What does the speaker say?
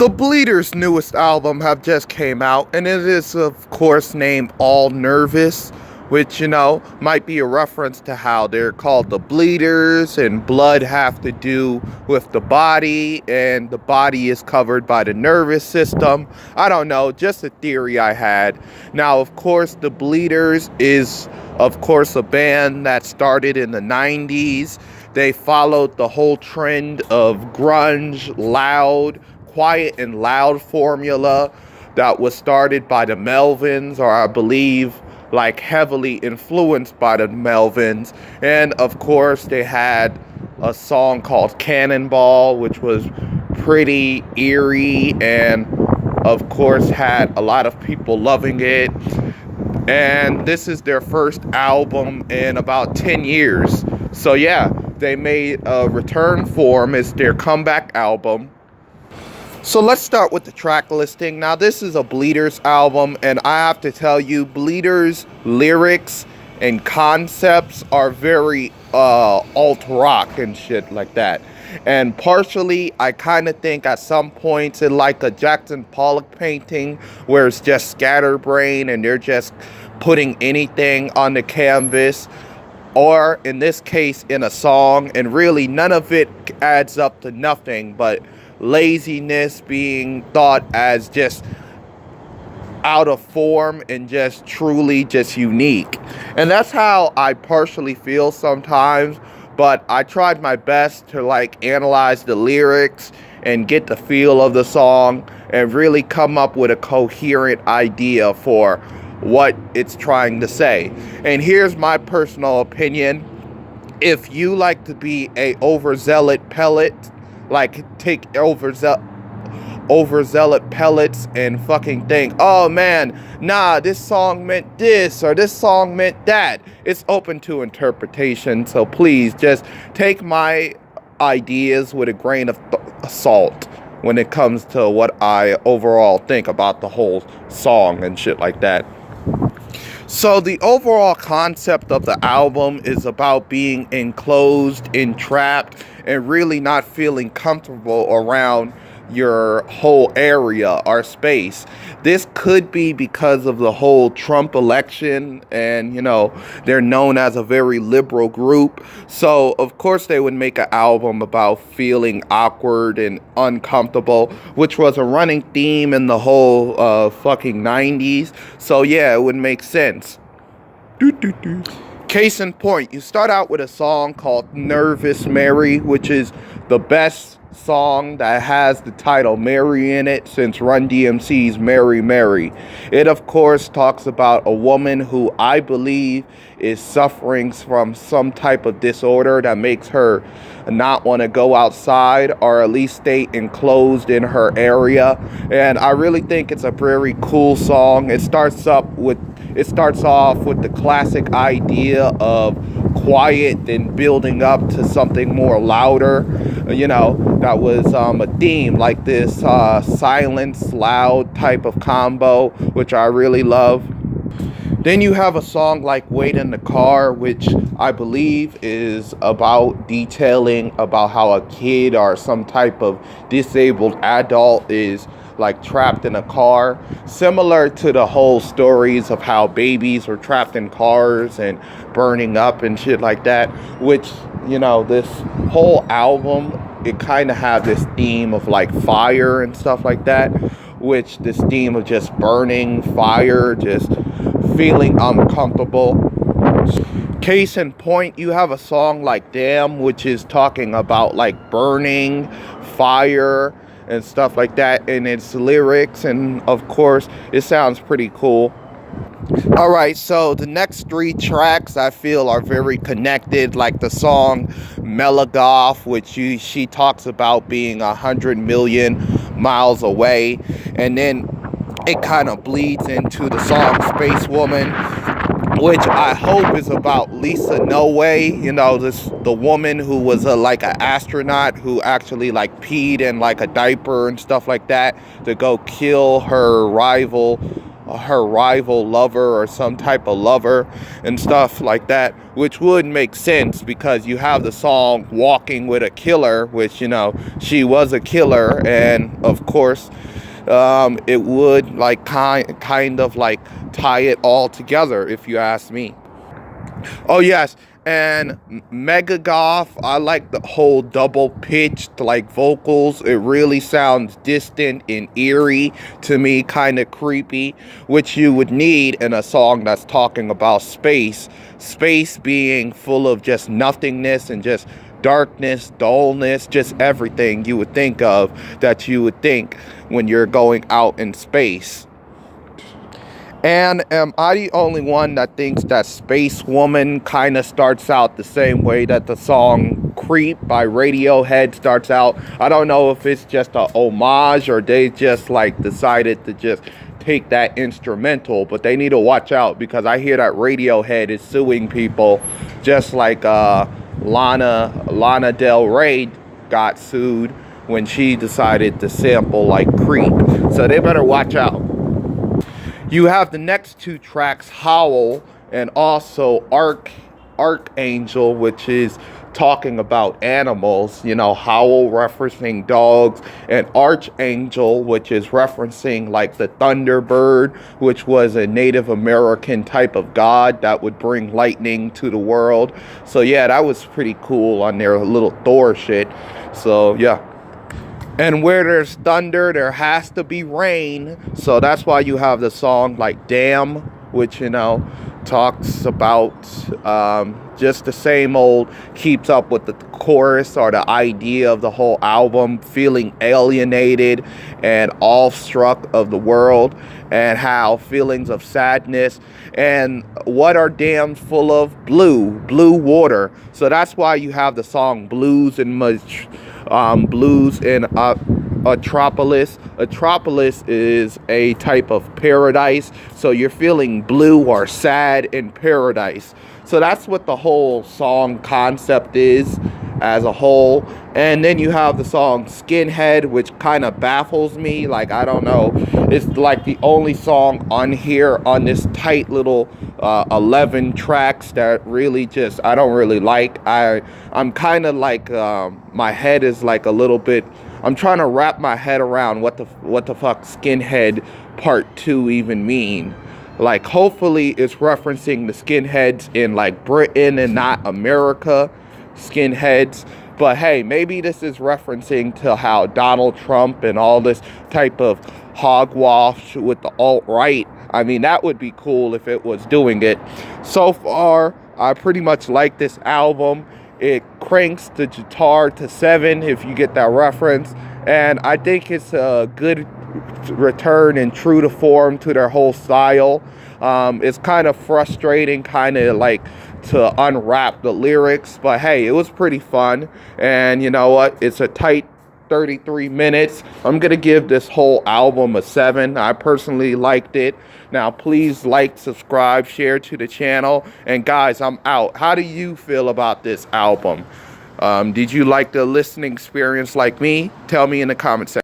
The Bleeders' newest album have just came out, and it is of course named All Nervous, which, might be a reference to how they're called the Bleeders, and blood have to do with the body, and the body is covered by the nervous system. I don't know, just a theory I had. Now, of course, the Bleeders is, of course, a band that started in the 90s. They followed the whole trend of grunge, loud, quiet and loud formula that was started by the Melvins, or I believe like heavily influenced by the Melvins. And of course they had a song called Cannonball, which was pretty eerie and of course had a lot of people loving it. And this is their first album in about 10 years. So yeah, they made a return form. It's their comeback album. So let's start with the track listing. Now, this is a Bleeders album, and I have to tell you, Bleeders lyrics and concepts are very alt rock and shit like that. And partially, I kind of think at some points in like a Jackson Pollock painting where it's just scatterbrain and they're just putting anything on the canvas, or in this case in a song, and really none of it adds up to nothing but laziness being thought as just out of form and just truly just unique. And that's how I partially feel sometimes, but I tried my best to like analyze the lyrics and get the feel of the song and really come up with a coherent idea for what it's trying to say. And here's my personal opinion. If you like to be a overzealot pellet, like take overzealot pellets and fucking think, oh man, nah, this song meant this or this song meant that. It's open to interpretation, so please just take my ideas with a grain of salt when it comes to what I overall think about the whole song and shit like that. So the overall concept of the album is about being enclosed, entrapped, and really not feeling comfortable around your whole area or space. This could be because of the whole Trump election, and they're known as a very liberal group, so of course they would make an album about feeling awkward and uncomfortable, which was a running theme in the whole fucking 90s. So yeah, it would make sense. Case in point, you start out with a song called Nervous Mary, which is the best song that has the title Mary in it since Run DMC's Mary Mary. It of course talks about a woman who I believe is suffering from some type of disorder that makes her not want to go outside, or at least stay enclosed in her area. And I really think it's a very cool song. It starts off with the classic idea of quiet, then building up to something more louder. That was a theme, like this silence, loud type of combo, which I really love. Then you have a song like Wait in the Car, which I believe is about detailing about how a kid or some type of disabled adult is like trapped in a car, similar to the whole stories of how babies were trapped in cars and burning up and shit like that, which, this whole album, it kind of had this theme of like fire and stuff like that, which this theme of just burning, fire, just feeling uncomfortable. Case in point, you have a song like Damn, which is talking about like burning, fire, and stuff like that in its lyrics, and of course it sounds pretty cool. Alright, so the next three tracks I feel are very connected, like the song Melagoth, which she talks about being 100 million miles away, and then it kind of bleeds into the song Space Woman, which I hope is about Lisa No Way, the woman who was like an astronaut who actually like peed in like a diaper and stuff like that to go kill her rival her rival lover or some type of lover and stuff like that, which would make sense because you have the song Walking with a Killer, which, you know, she was a killer, and of course it would like kind of like tie it all together, if you ask me. Oh yes, and Mega Goth, I like the whole double pitched like vocals. It really sounds distant and eerie to me, kind of creepy, which you would need in a song that's talking about space. Space being full of just nothingness and just darkness, dullness, just everything you would think of that you would think when you're going out in space. And am I the only one that thinks that Space Woman kind of starts out the same way that the song Creep by Radiohead starts out? I don't know if it's just a homage or they just like decided to just take that instrumental, but they need to watch out because I hear that Radiohead is suing people just like Lana Del Rey got sued when she decided to sample like Creep. So they better watch out. You have the next two tracks, Howl and also Archangel, which is talking about animals. You know, Howl referencing dogs, and Archangel, which is referencing like the Thunderbird, which was a Native American type of god that would bring lightning to the world. So yeah, that was pretty cool on their little Thor shit. So yeah. And where there's thunder, there has to be rain. So that's why you have the song like Damn, which, you know, talks about just the same old, keeps up with the chorus or the idea of the whole album, feeling alienated and awestruck of the world and how feelings of sadness. And what are dams full of? Blue water. So that's why you have the song Blues in Atropolis. Atropolis is a type of paradise, so you're feeling blue or sad in paradise. So that's what the whole song concept is as a whole. And then you have the song Skinhead, which kind of baffles me. Like, I don't know, it's like the only song on here on this tight little 11 tracks that really just I don't really like. I'm kind of like my head is like a little bit, I'm trying to wrap my head around what the fuck Skinhead Part 2 even mean. Like, hopefully it's referencing the skinheads in like Britain and not America skinheads. But hey, maybe this is referencing to how Donald Trump and all this type of hogwash with the alt-right. I mean, that would be cool if it was doing it. So far, I pretty much like this album. It cranks the guitar to 7, if you get that reference. And I think it's a good return and true to form to their whole style. It's kind of frustrating, kind of like to unwrap the lyrics, but hey, it was pretty fun. And you know what? It's a tight 33 minutes. I'm gonna give this whole album a 7. I personally liked it. Now please like, subscribe, share to the channel, and guys, I'm out. How do you feel about this album? Did you like the listening experience like me? Tell me in the comments section.